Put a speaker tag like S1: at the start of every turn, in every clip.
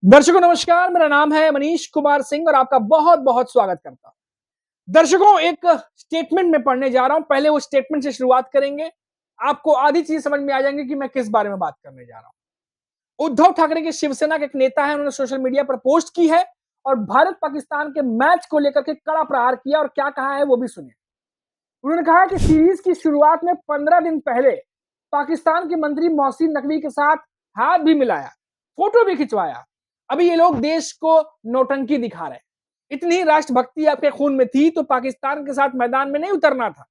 S1: दर्शकों नमस्कार, मेरा नाम है मनीष कुमार सिंह और आपका बहुत बहुत स्वागत करता हूं। दर्शकों, एक स्टेटमेंट में पढ़ने जा रहा हूं। पहले वो स्टेटमेंट से शुरुआत करेंगे। आपको आधी चीज समझ में आ जाएंगे कि मैं किस बारे में बात करने जा रहा हूं। उद्धव ठाकरे के शिवसेना के एक नेता है, उन्होंने सोशल मीडिया पर पोस्ट की है और भारत पाकिस्तान के मैच को लेकर के कड़ा प्रहार किया और क्या कहा है वो भी सुनिए। उन्होंने कहा कि सीरीज की शुरुआत में 15 दिन पहले पाकिस्तान के मंत्री मोहसिन नकवी के साथ हाथ भी मिलाया, फोटो भी खिंचवाया। अभी ये लोग देश को नौटंकी दिखा रहे हैं। इतनी राष्ट्रभक्ति आपके खून में थी तो पाकिस्तान के साथ मैदान में नहीं उतरना था।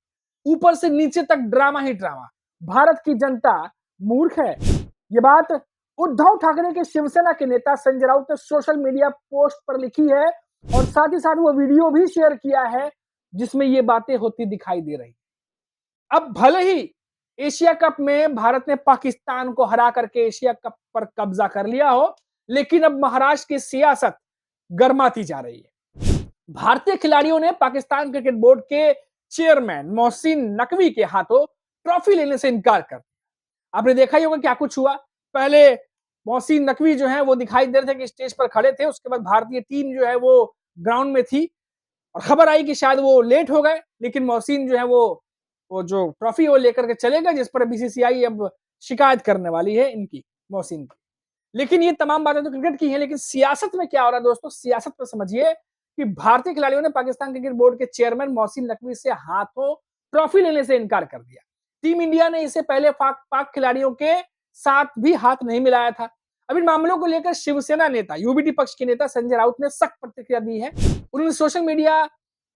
S1: ऊपर से नीचे तक ड्रामा ही ड्रामा। भारत की जनता मूर्ख है। ये बात उद्धव ठाकरे के शिवसेना के नेता संजय राउत ने सोशल मीडिया पोस्ट पर लिखी है और साथ ही साथ वो वीडियो भी शेयर किया है जिसमें ये बातें होती दिखाई दे रही। अब भले ही एशिया कप में भारत ने पाकिस्तान को हरा करके एशिया कप पर कब्जा कर लिया हो, लेकिन अब महाराष्ट्र की सियासत गर्माती जा रही है। भारतीय खिलाड़ियों ने पाकिस्तान क्रिकेट बोर्ड के चेयरमैन मोहसिन नकवी के हाथों ट्रॉफी लेने से इनकार कर दिया। आपने देखा ही होगा क्या कुछ हुआ। पहले मोहसिन नकवी जो है वो दिखाई दे रहे थे कि स्टेज पर खड़े थे, उसके बाद भारतीय टीम जो है वो ग्राउंड में थी और खबर आई कि शायद वो लेट हो गए, लेकिन मोहसिन जो है वो जो ट्रॉफी वो लेकर के चले गए, जिस पर बीसीसीआई अब शिकायत करने वाली है इनकी, मोहसिन की। लेकिन ये तमाम बातें तो क्रिकेट की हैं, लेकिन सियासत में क्या हो रहा है दोस्तों, सियासत में समझिए कि भारतीय खिलाड़ियों ने पाकिस्तान क्रिकेट बोर्ड के चेयरमैन मोहसिन नकवी से हाथों ट्रॉफी लेने से इनकार कर दिया। टीम इंडिया ने इससे पहले पाक खिलाड़ियों के साथ भी हाथ नहीं मिलाया था। अब इन मामलों को लेकर शिवसेना नेता, यूबीटी पक्ष के नेता संजय राउत ने सख्त प्रतिक्रिया दी है। उन्होंने सोशल मीडिया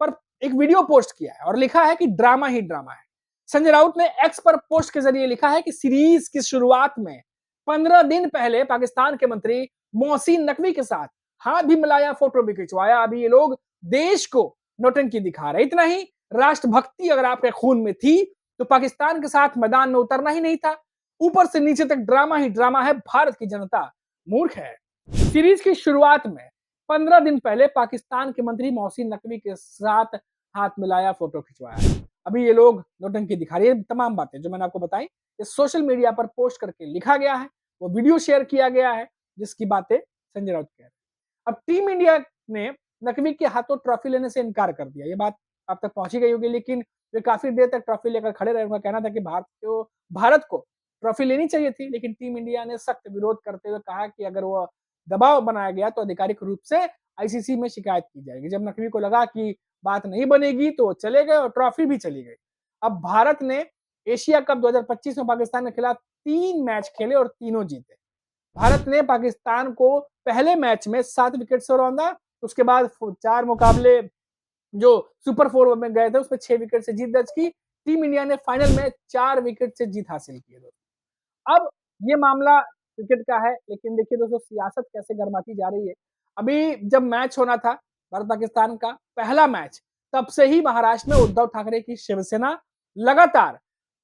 S1: पर एक वीडियो पोस्ट किया है और लिखा है कि ड्रामा ही ड्रामा है। संजय राउत ने एक्स पर पोस्ट के जरिए लिखा है कि सीरीज की शुरुआत में 15 दिन पहले पाकिस्तान के मंत्री मोहसिन नकवी के साथ हाथ भी मिलाया, फोटो भी खिंचवाया। अभी ये लोग देश को नौटंकी दिखा रहे। इतना ही, राष्ट्रभक्ति अगर आपके खून में थी तो पाकिस्तान के साथ मैदान में उतरना ही नहीं था। ऊपर से नीचे तक ड्रामा ही ड्रामा है। भारत की जनता मूर्ख है। सीरीज की शुरुआत में 15 दिन पहले पाकिस्तान के मंत्री मोहसिन नकवी के साथ हाथ मिलाया, फोटो खिंचवाया। अभी ये लोग नौटंकी दिखा रही है। तमाम बातें जो मैंने आपको बताई ये सोशल मीडिया पर पोस्ट करके लिखा गया है, वो वीडियो शेयर किया गया है जिसकी बातें संजय राउत कह रहे हैं। अब टीम इंडिया ने नकवी के हाथों ट्रॉफी लेने से इनकार कर दिया। ये बात आप तक पहुंची गई होगी, लेकिन वे काफी देर तक ट्रॉफी लेकर खड़े रहे। उनका कहना था कि भारत को ट्रॉफी लेनी चाहिए थी, लेकिन टीम इंडिया ने सख्त विरोध करते हुए कहा कि अगर वो दबाव बनाया गया तो आधिकारिक रूप से आईसीसी में शिकायत की जाएगी। जब नकवी को लगा कि बात नहीं बनेगी तो चले गए और ट्रॉफी भी चली गई। अब भारत ने एशिया कप 2025 में पाकिस्तान के खिलाफ 3 मैच खेले और तीनों जीते। भारत ने पाकिस्तान को पहले मैच में 7 विकेट से रौंदा, उसके बाद 4 मुकाबले जो सुपर 4 में गए थे उसमें 6 विकेट से जीत दर्ज की। टीम इंडिया ने फाइनल में 4 विकेट से जीत हासिल की है। अब ये मामला क्रिकेट का है, लेकिन देखिए दोस्तों सियासत कैसे गर्माती जा रही है। अभी जब मैच होना था भारत पाकिस्तान का पहला मैच, तब से ही महाराष्ट्र में उद्धव ठाकरे की शिवसेना लगातार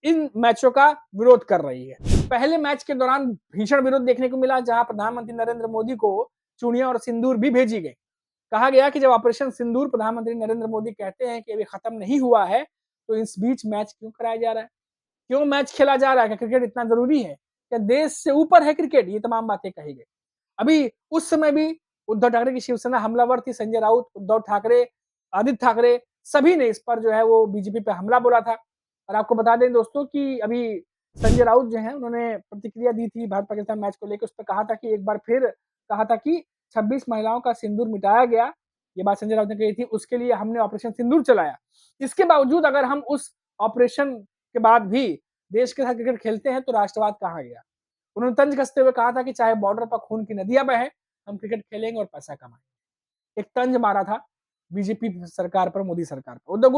S1: इन मैचों का विरोध कर रही है। पहले मैच के दौरान भीषण विरोध देखने को मिला, जहां प्रधानमंत्री नरेंद्र मोदी को चूड़ियां और सिंदूर भी भेजी गई। कहा गया कि जब ऑपरेशन सिंदूर प्रधानमंत्री नरेंद्र मोदी कहते हैं कि अभी खत्म नहीं हुआ है, तो इस बीच मैच क्यों कराया जा रहा है, क्यों मैच खेला जा रहा है, क्या क्रिकेट इतना जरूरी है, क्या देश से ऊपर है क्रिकेट, ये तमाम बातें कही गई। अभी उस समय भी उद्धव ठाकरे की शिवसेना हमलावर थी। संजय राउत, उद्धव ठाकरे, आदित्य ठाकरे सभी ने इस पर जो है वो बीजेपी पे हमला बोला था। और आपको बता दें दोस्तों कि अभी संजय राउत जो है उन्होंने प्रतिक्रिया दी थी भारत पाकिस्तान मैच को लेकर। उस पर कहा था कि एक बार फिर कहा था कि 26 महिलाओं का सिंदूर मिटाया गया, ये बात संजय राउत ने कही थी, उसके लिए हमने ऑपरेशन सिंदूर चलाया। इसके बावजूद अगर हम उस ऑपरेशन के बाद भी देश के साथ क्रिकेट खेलते हैं तो राष्ट्रवाद कहाँ गया। उन्होंने तंज कसते हुए कहा था कि चाहे बॉर्डर पर खून की नदियां बहे, हम क्रिकेट खेलेंगे और पैसा कमाएंगे। एक तंज मारा था बीजेपी सरकार पर, मोदी सरकार पर। उद्धव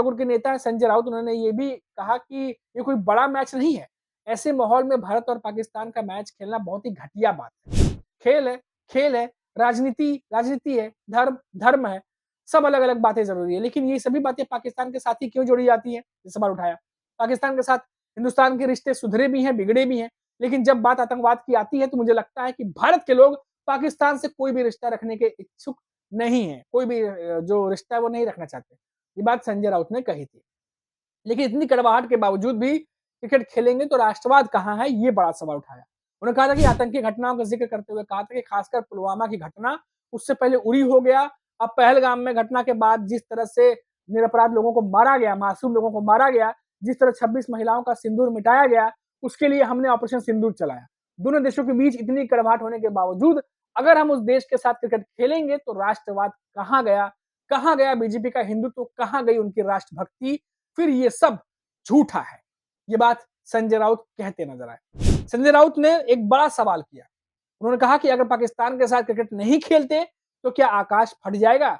S1: गुट के नेता है संजय राउत, उन्होंने ये भी कहा कि ये कोई बड़ा मैच नहीं है। ऐसे माहौल में भारत और पाकिस्तान का मैच खेलना बहुत ही घटिया बात है। खेल है, खेल है, राजनीति राजनीति है, धर्म धर्म है। सब अलग अलग बातें जरूरी है, लेकिन ये सभी बातें पाकिस्तान के साथ ही क्यों जोड़ी जाती है, ये सवाल उठाया। पाकिस्तान के साथ हिंदुस्तान के रिश्ते सुधरे भी हैं, बिगड़े भी हैं, लेकिन जब बात आतंकवाद की आती है तो मुझे लगता है कि भारत के लोग पाकिस्तान से कोई भी रिश्ता रखने के इच्छुक नहीं है। कोई भी जो रिश्ता है वो नहीं रखना चाहते। ये बात संजय राउत ने कही थी। लेकिन इतनी कड़वाहट के बावजूद भी क्रिकेट खेलेंगे तो राष्ट्रवाद कहाँ है, ये बड़ा सवाल उठाया। उन्होंने कहा था कि आतंकी घटनाओं का जिक्र करते हुए कहा था कि खासकर पुलवामा की घटना, उससे पहले उरी हो गया, अब पहलगाम में घटना के बाद जिस तरह से निरपराध लोगों को मारा गया, मासूम लोगों को मारा गया, जिस तरह 26 महिलाओं का सिंदूर मिटाया गया, उसके लिए हमने ऑपरेशन सिंदूर चलाया। दोनों देशों के बीच इतनी कड़वाहट होने के बावजूद अगर हम उस देश के साथ क्रिकेट खेलेंगे तो राष्ट्रवाद कहाँ गया? कहाँ गया बीजेपी का हिंदुत्व? कहाँ गई उनकी राष्ट्रभक्ति? फिर ये सब झूठा है। ये बात संजय राउत कहते नजर आए। संजय राउत ने एक बड़ा सवाल किया। उन्होंने कहा कि अगर पाकिस्तान के साथ क्रिकेट नहीं खेलते तो क्या आकाश फट जाएगा?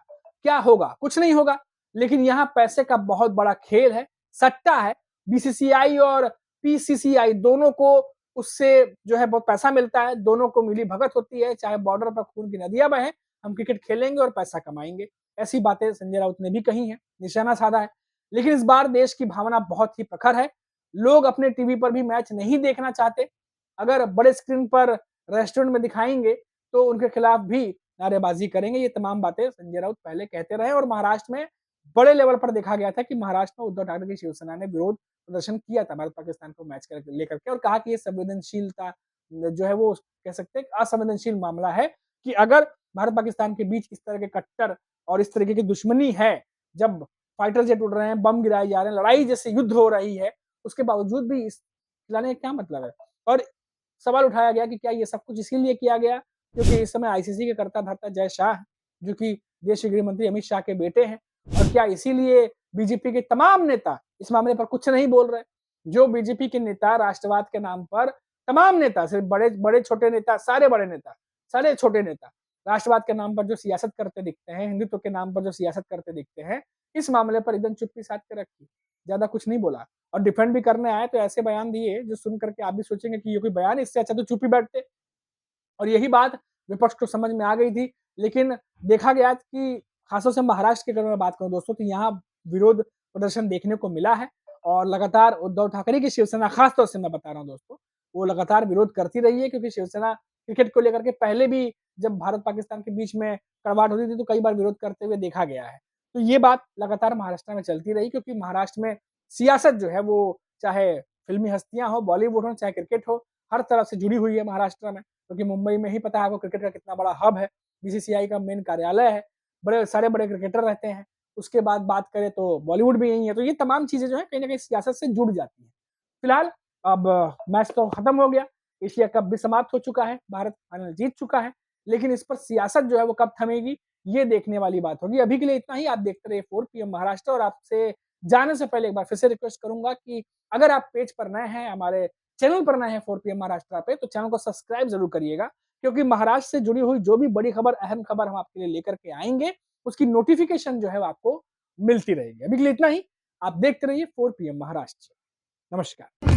S1: क्या होगा? कुछ नहीं होगा। लेकिन यहाँ पैसे का बहुत बड़ा खेल है, सट्टा है। बीसीसीआई और पीसीसीआई दोनों को उससे जो है बहुत पैसा मिलता है, दोनों को मिली भगत होती है, चाहे बॉर्डर पर खून की नदियां बहें, हम क्रिकेट खेलेंगे और पैसा कमाएंगे। ऐसी बातें संजय राउत ने भी कही हैं, निशाना साधा है। लेकिन इस बार देश की भावना बहुत ही प्रखर है। लोग अपने टीवी पर भी मैच नहीं देखना चाहते। अगर बड़े स्क्रीन पर रेस्टोरेंट में दिखाएंगे तो उनके खिलाफ भी नारेबाजी करेंगे। ये तमाम बातें संजय राउत पहले कहते रहे और महाराष्ट्र में बड़े लेवल पर देखा गया था कि महाराष्ट्र में उद्धव ठाकरे की शिवसेना ने विरोध प्रदर्शन किया था भारत पाकिस्तान को मैच लेकर के और कहा कि ये संवेदनशीलता जो है वो कह सकते हैं असंवेदनशील मामला है कि अगर भारत पाकिस्तान के बीच इस तरह के कट्टर और इस तरीके की दुश्मनी है, जब फाइटर जेट उड़ रहे हैं, बम गिराए जा रहे हैं, लड़ाई जैसे युद्ध हो रही है, उसके बावजूद भी इस खिलाने का क्या मतलब है? और सवाल उठाया गया कि क्या ये सब कुछ इसीलिए किया गया क्योंकि इस समय आईसीसी के कर्ता धर्ता जय शाह जो कि देश के गृह मंत्री अमित शाह के बेटे हैं और क्या इसीलिए बीजेपी के तमाम नेता इस मामले पर कुछ नहीं बोल रहे? जो बीजेपी के नेता राष्ट्रवाद के नाम पर तमाम नेता सिर्फ बड़े बड़े छोटे नेता, सारे बड़े नेता, सारे छोटे नेता राष्ट्रवाद के नाम पर जो सियासत करते दिखते हैं, हिंदुत्व के नाम पर जो सियासत करते दिखते हैं, इस मामले पर एकदम चुप्पी साध के रखी, ज्यादा कुछ नहीं बोला और डिफेंड भी करने आए तो ऐसे बयान दिए जो सुन करके आप भी सोचेंगे कि ये कोई बयान, इससे अच्छा तो चुप ही बैठते। और यही बात विपक्ष को समझ में आ गई थी। लेकिन देखा गया कि खासतौर से महाराष्ट्र की अगर मैं बात करूं दोस्तों तो यहाँ विरोध प्रदर्शन देखने को मिला है और लगातार उद्धव ठाकरे की शिवसेना, खासतौर से मैं बता रहा हूँ दोस्तों, वो लगातार विरोध करती रही है क्योंकि शिवसेना क्रिकेट को लेकर के पहले भी जब भारत पाकिस्तान के बीच में कड़वाहट होती थी तो कई बार विरोध करते हुए देखा गया है। तो ये बात लगातार महाराष्ट्र में चलती रही क्योंकि महाराष्ट्र में सियासत जो है वो चाहे फिल्मी हस्तियां हो, बॉलीवुड हो, चाहे क्रिकेट हो, हर तरफ से जुड़ी हुई है महाराष्ट्र में क्योंकि मुंबई में ही पता है आपको क्रिकेट का कितना बड़ा हब है, बीसीसीआई का मेन कार्यालय है, बड़े सारे बड़े क्रिकेटर रहते हैं। उसके बाद बात करें तो बॉलीवुड भी यही है, तो ये तमाम चीजें जो है कहीं ना कहीं सियासत से जुड़ जाती हैं। फिलहाल अब मैच तो खत्म हो गया, एशिया कप भी समाप्त हो चुका है, भारत फाइनल जीत चुका है, लेकिन इस पर सियासत जो है वो कब थमेगी ये देखने वाली बात होगी। अभी के लिए इतना ही। आप देखते रहिए 4 पीएम महाराष्ट्र और आपसे जाने से पहले एक बार फिर से रिक्वेस्ट करूंगा कि अगर आप पेज पर नए हैं, हमारे चैनल पर नए हैं 4 पीएम महाराष्ट्र पे, तो चैनल को सब्सक्राइब जरूर करिएगा क्योंकि महाराष्ट्र से जुड़ी हुई जो भी बड़ी खबर, अहम खबर हम आपके लिए लेकर के आएंगे, उसकी नोटिफिकेशन जो है वो आपको मिलती रहेगी। अभी के लिए इतना ही। आप देखते रहिए 4 पीएम महाराष्ट्र। नमस्कार।